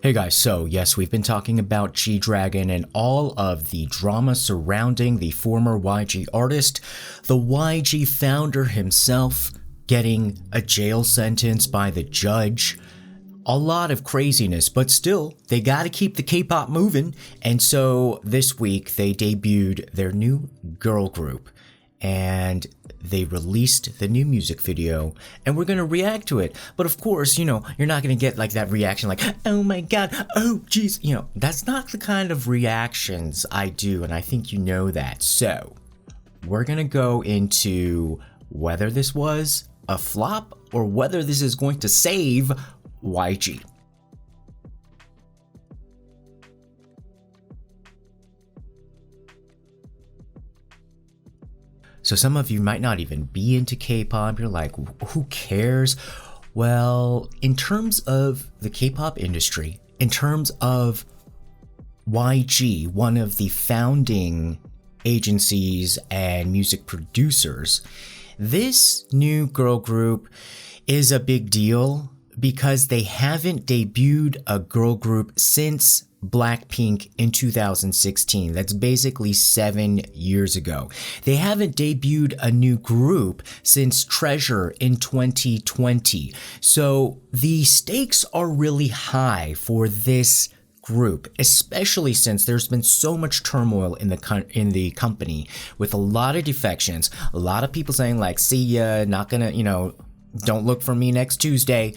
Hey guys, so yes, we've been talking about G-Dragon and all of the drama surrounding the former YG artist, the YG founder himself getting a jail sentence by the judge. A lot of craziness, but still, they gotta keep the K-pop moving, and so this week they debuted their new girl group, and they released the new music video, and we're gonna react to it. But of course, you're not gonna get like that reaction like, oh my god, oh jeez, that's not the kind of reactions I do, and I think you know that. So, we're gonna go into whether this was a flop or whether this is going to save YG. So some of you might not even be into K-pop. You're like, who cares? Well, in terms of the K-pop industry, in terms of YG, one of the founding agencies and music producers, this new girl group is a big deal because they haven't debuted a girl group since Blackpink in 2016. That's basically 7 years ago. They haven't debuted a new group since Treasure in 2020. So the stakes are really high for this group, especially since there's been so much turmoil in the company with a lot of defections, a lot of people saying like, see ya, not gonna, don't look for me next Tuesday.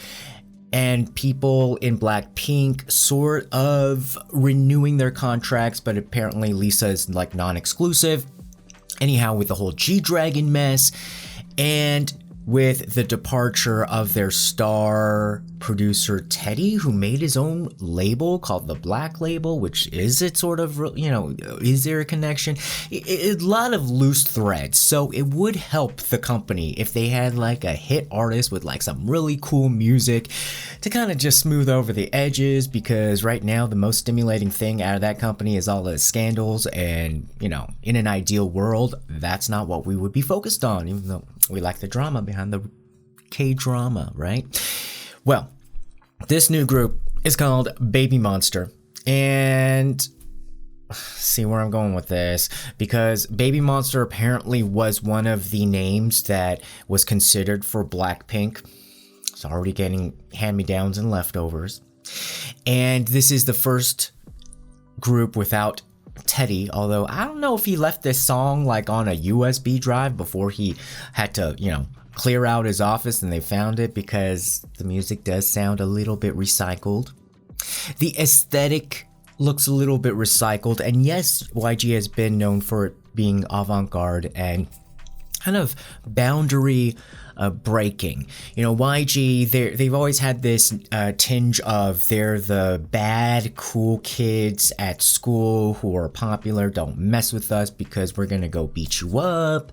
And people in Blackpink sort of renewing their contracts, but apparently Lisa is like non-exclusive. Anyhow, with the whole G-Dragon mess and with the departure of their star producer Teddy, who made his own label called the Black Label, which is it sort of, is there a connection? A lot of loose threads. So it would help the company if they had like a hit artist with like some really cool music to kind of just smooth over the edges, because right now the most stimulating thing out of that company is all the scandals, and in an ideal world, that's not what we would be focused on, even though we like the drama behind the K-drama, right? Well, this new group is called BabyMonster, and see where I'm going with this, because BabyMonster apparently was one of the names that was considered for Blackpink. It's already getting hand-me-downs and leftovers. And this is the first group without Teddy, although I don't know if he left this song like on a USB drive before he had to, clear out his office and they found it, because the music does sound a little bit recycled. The aesthetic looks a little bit recycled, and yes, YG has been known for it being avant-garde and kind of boundary breaking. YG, they've always had this tinge of they're the bad, cool kids at school who are popular. Don't mess with us because we're gonna go beat you up.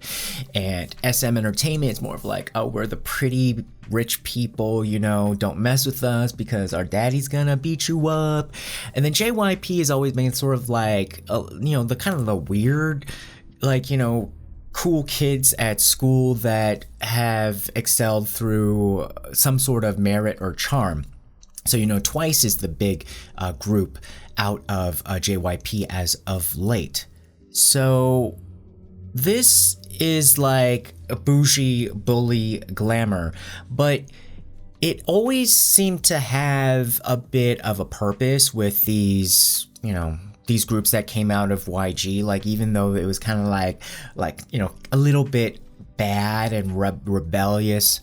And SM Entertainment is more of like, oh, we're the pretty rich people, don't mess with us because our daddy's gonna beat you up. And then JYP has always been sort of like, the kind of the weird, like, cool kids at school that have excelled through some sort of merit or charm. So, Twice is the big group out of JYP as of late. So this is like a bougie, bully, glamour, but it always seemed to have a bit of a purpose with these, these groups that came out of YG, like even though it was kind of like a little bit bad and rebellious,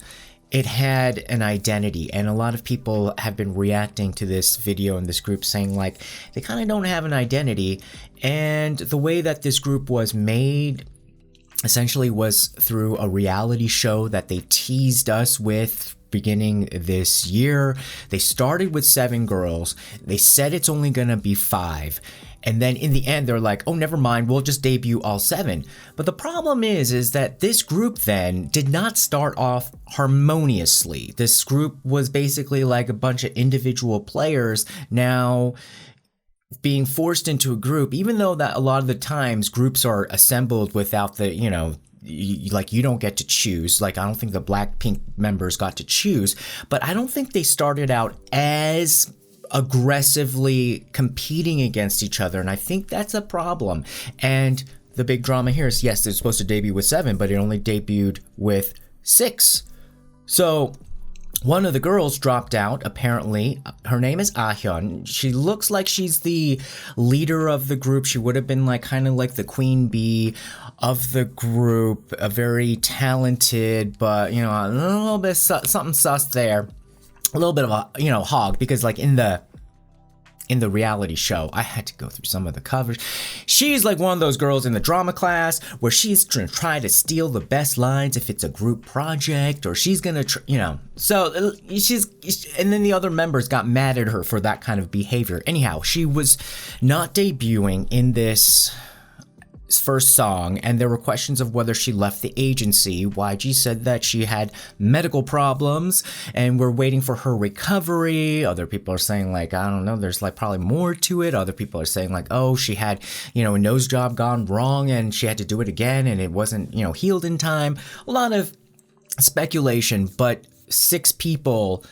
it had an identity. And a lot of people have been reacting to this video and this group saying like they kind of don't have an identity. And the way that this group was made essentially was through a reality show that they teased us with beginning this year. They started with 7 girls. They said it's only gonna be 5. And then in the end, they're like, oh, never mind, we'll just debut all 7. But the problem is that this group then did not start off harmoniously. This group was basically like a bunch of individual players now being forced into a group, even though that a lot of the times groups are assembled without the, you don't get to choose. Like, I don't think the Blackpink members got to choose, but I don't think they started out as aggressively competing against each other, and I think that's a problem. And the big drama here is, yes, they're supposed to debut with 7, but it only debuted with 6. So one of the girls dropped out, apparently. Her name is Ahyeon. She looks like she's the leader of the group. She would have been like kind of like the queen bee of the group, a very talented, but, you know, a little bit something sus there. A little bit of a, you know, hog, because like in the reality show, I had to go through some of the covers. She's like one of those girls in the drama class where she's try to steal the best lines if it's a group project, or she's gonna, you know. So and then the other members got mad at her for that kind of behavior. Anyhow, she was not debuting in this first song, and there were questions of whether she left the agency. YG said that she had medical problems and we're waiting for her recovery. Other people are saying like, I don't know, there's like probably more to it. Other people are saying like, oh, she had, you know, a nose job gone wrong and she had to do it again and it wasn't, you know, healed in time. A lot of speculation, but 6 people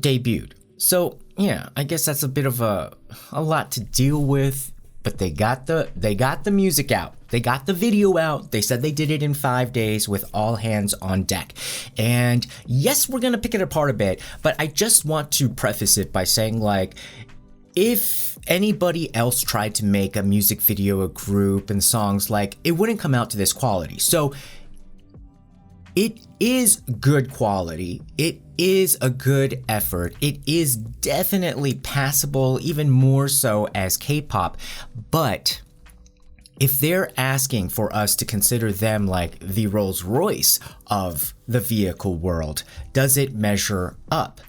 debuted. So yeah, I guess that's a bit of a lot to deal with. But they got the music out. They got the video out. They said they did it in 5 days with all hands on deck. And yes, we're gonna pick it apart a bit, but I just want to preface it by saying like, if anybody else tried to make a music video, a group and songs, like it wouldn't come out to this quality. So it is good quality. It is a good effort. It is definitely passable, even more so as K-pop. But if they're asking for us to consider them like the Rolls Royce of the vehicle world, does it measure up?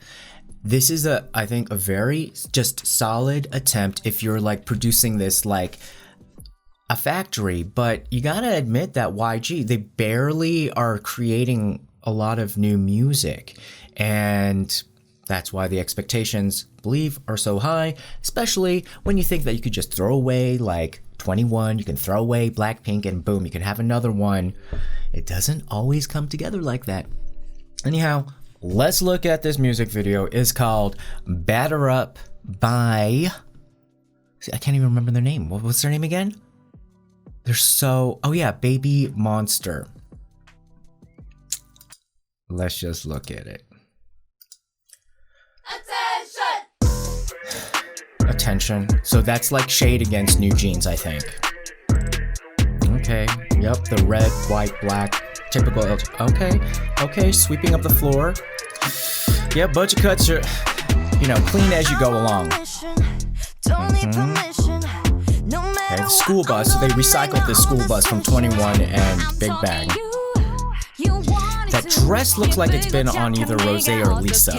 This is I think a very just solid attempt if you're like producing this like a factory, but you gotta admit that YG, they barely are creating a lot of new music, and that's why the expectations, I believe, are so high, especially when you think that you could just throw away like 21, you can throw away Blackpink and boom, you can have another one. It doesn't always come together like that. Anyhow, let's look at this music video. It's called Batter Up by, I can't even remember their name. What's their name again? Oh yeah, BabyMonster. Let's just look at it. Attention. So that's like shade against New Jeans, I think. Okay. Yep, the red, white, black, typical Okay, sweeping up the floor. Yep, budget cuts are, you know, clean as you go along. Okay, the school bus, so they recycled the school bus from 21 and Big Bang. That dress looks like it's been on either Rose or Lisa.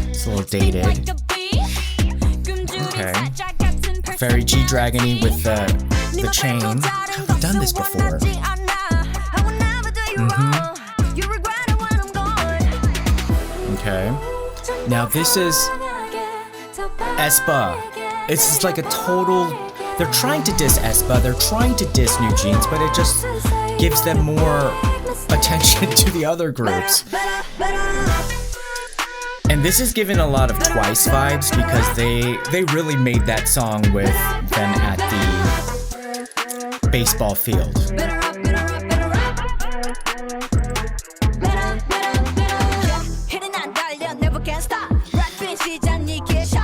It's a little dated. Okay. Very G-Dragon-y with the chain. I've done this before. Okay. Now this is Aespa. It's just like a total, they're trying to diss Aespa, they're trying to diss New Jeans, but it just gives them more attention to the other groups. And this is given a lot of Twice vibes because they really made that song with them at the baseball field.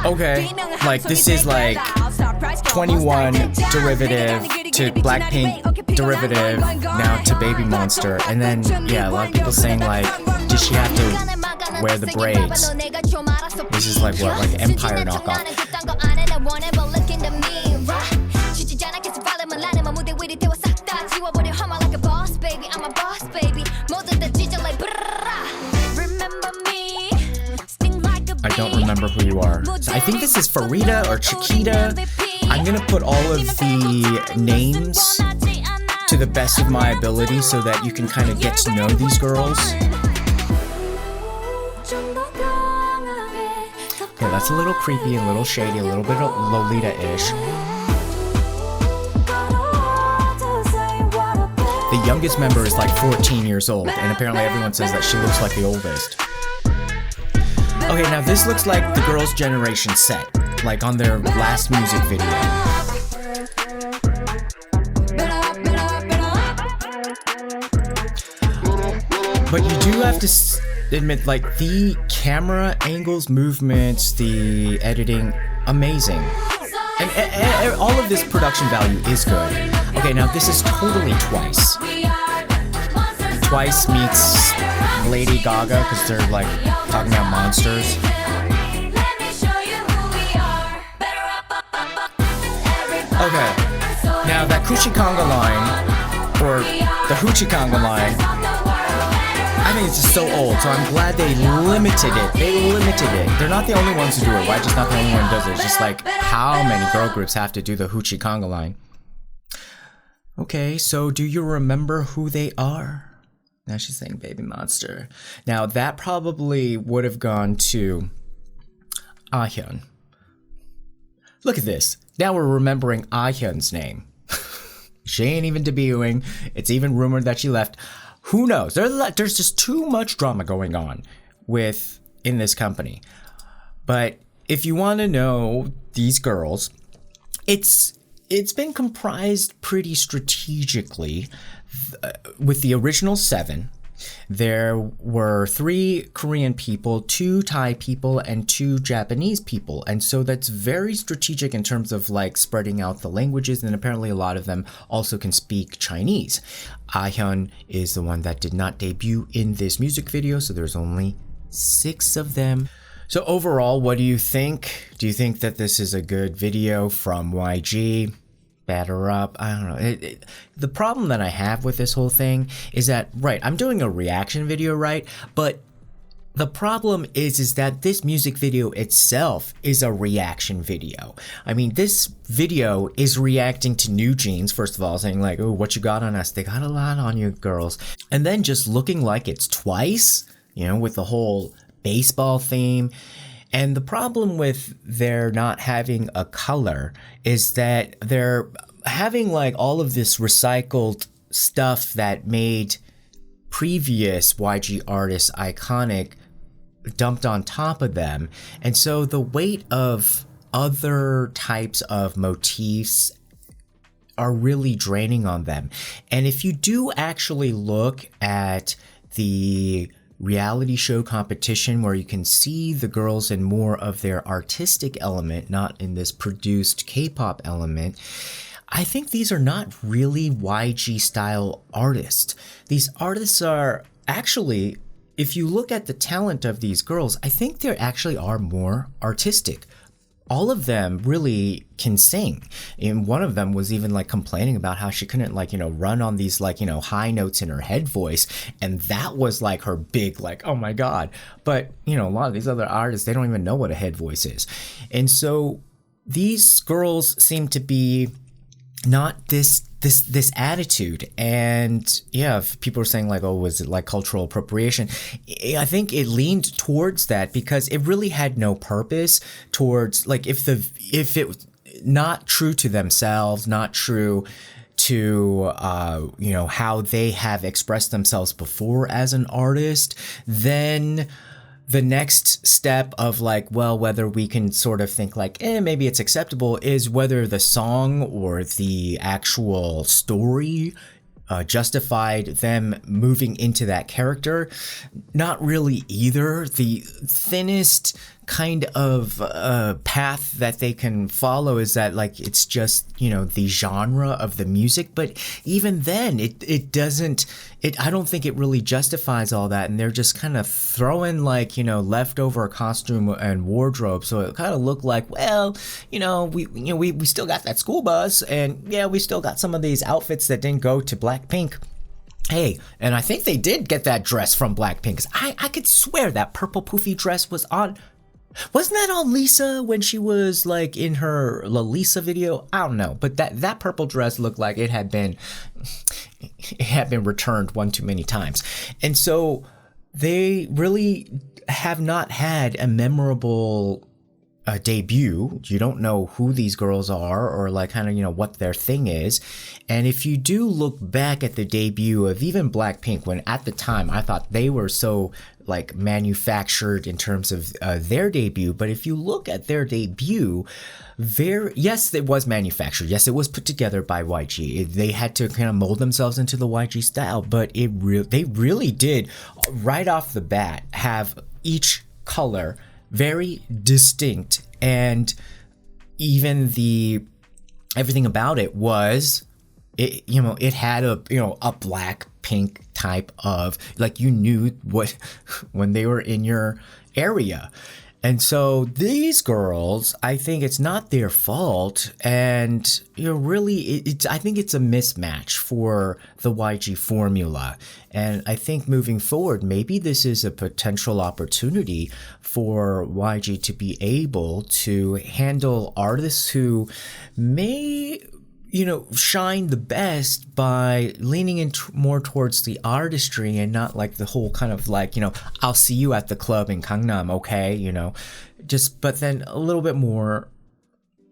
Okay, like this is like 21 derivative to Blackpink derivative now to BabyMonster, and then yeah, a lot of people saying like, did she have to wear the braids? This is like what, like Empire knockoff. I don't remember who you are. So I think this is Pharita or Chiquita. I'm gonna put all of the names to the best of my ability so that you can kind of get to know these girls. Okay, that's a little creepy, a little shady, a little bit of Lolita-ish. The youngest member is like 14 years old, and apparently everyone says that she looks like the oldest. Okay, now this looks like the girls' generation set, like on their last music video. But you do have to admit, like, the camera angles, movements, the editing, amazing. And all of this production value is good. Okay, now this is totally Twice. Twice meets Lady Gaga, because they're like talking about monsters. Okay, now that Coochie conga line, or the Hoochie conga line, I think it's just so old, so I'm glad they limited it. They limited it. They're not the only ones who do it. Why just not the only one who does it? It's just like, how many girl groups have to do the Hoochie conga line? Okay, so do you remember who they are? Now she's saying Baby Monster. Now that probably would have gone to Ahyeon. Look at this. Now we're remembering Ahyeon's name. She ain't even debuting. It's even rumored that she left. Who knows? There's just too much drama going on in this company. But if you want to know these girls, it's been comprised pretty strategically. With the original 7, there were 3 Korean people, 2 Thai people, and 2 Japanese people. And so that's very strategic in terms of like spreading out the languages, and apparently a lot of them also can speak Chinese. Ahyeon is the one that did not debut in this music video, so there's only 6 of them. So overall, what do you think? Do you think that this is a good video from YG? Batter up, I don't know. The problem that I have with this whole thing is that, right, I'm doing a reaction video, right? But the problem is that this music video itself is a reaction video. I mean, this video is reacting to New Jeans, first of all, saying like, oh, what you got on us? They got a lot on you, girls. And then just looking like it's Twice, you know, with the whole baseball theme. And the problem with their not having a color is that they're having like all of this recycled stuff that made previous YG artists iconic dumped on top of them. And so the weight of other types of motifs are really draining on them. And if you do actually look at the reality show competition, where you can see the girls in more of their artistic element, not in this produced K-pop element, I think these are not really YG style artists. These artists are actually, if you look at the talent of these girls, I think they actually are more artistic. All of them really can sing. And one of them was even like complaining about how she couldn't like, you know, run on these like, you know, high notes in her head voice. And that was like her big like, oh my God. But, you know, a lot of these other artists, they don't even know what a head voice is. And so these girls seem to be not this attitude. And yeah, if people are saying like, oh, was it like cultural appropriation? I think it leaned towards that because it really had no purpose towards like, if it was not true to themselves, not true to you know, how they have expressed themselves before as an artist, then the next step of like, well, whether we can sort of think like, maybe it's acceptable, is whether the song or the actual story justified them moving into that character. Not really either. The thinnest kind of path that they can follow is that like, it's just, you know, the genre of the music. But even then it doesn't, I don't think it really justifies all that. And they're just kind of throwing like, you know, leftover costume and wardrobe. So it kind of looked like, well, we still got that school bus, and yeah, we still got some of these outfits that didn't go to Blackpink. Hey, and I think they did get that dress from Blackpink, 'cause I could swear that purple poofy dress was on. Wasn't that on Lisa when she was like in her Lolita video? I don't know, but that purple dress looked like it had been returned one too many times. And so they really have not had a memorable debut. You don't know who these girls are or like kind of, you know, what their thing is. And if you do look back at the debut of even Blackpink, when at the time I thought they were so like manufactured in terms of their debut, but if you look at their debut, yes, it was manufactured. Yes, it was put together by YG. They had to kind of mold themselves into the YG style, but they really did right off the bat have each color very distinct, and even everything about it was, it had a Blackpink type of, like, you knew what when they were in your area. And so these girls, I think it's not their fault, and really, I think it's a mismatch for the YG formula. And I think moving forward, maybe this is a potential opportunity for YG to be able to handle artists who may shine the best by leaning in more towards the artistry, and not like the whole kind of like, I'll see you at the club in Gangnam, okay, but then a little bit more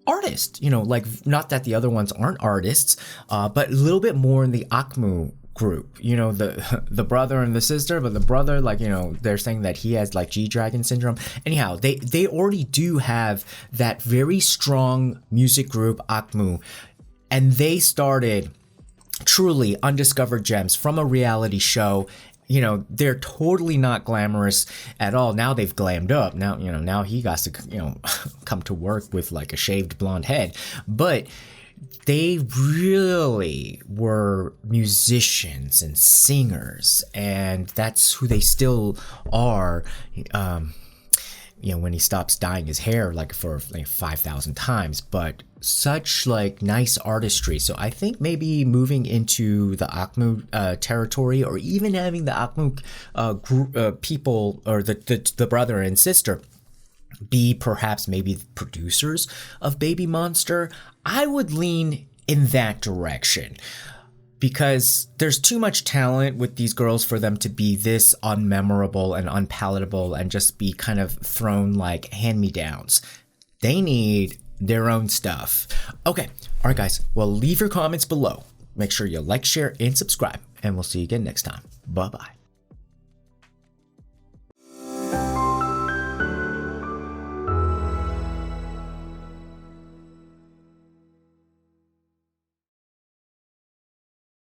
artist, like, not that the other ones aren't artists, but a little bit more in the Akmu group, the brother and the sister, but the brother, like, they're saying that he has like G-Dragon syndrome. Anyhow, they already do have that very strong music group, Akmu. And they started truly undiscovered gems from a reality show. They're totally not glamorous at all. Now they've glammed up. Now he got to, come to work with like a shaved blonde head. But they really were musicians and singers. And that's who they still are. When he stops dyeing his hair like for like 5,000 times, but such like nice artistry. So I think maybe moving into the Akmu territory, or even having the Akmu group people, or the brother and sister, be perhaps maybe the producers of Baby Monster, I would lean in that direction. Because there's too much talent with these girls for them to be this unmemorable and unpalatable and just be kind of thrown like hand-me-downs. They need their own stuff. Okay, all right, guys. Well, leave your comments below. Make sure you like, share, and subscribe. And we'll see you again next time. Bye-bye.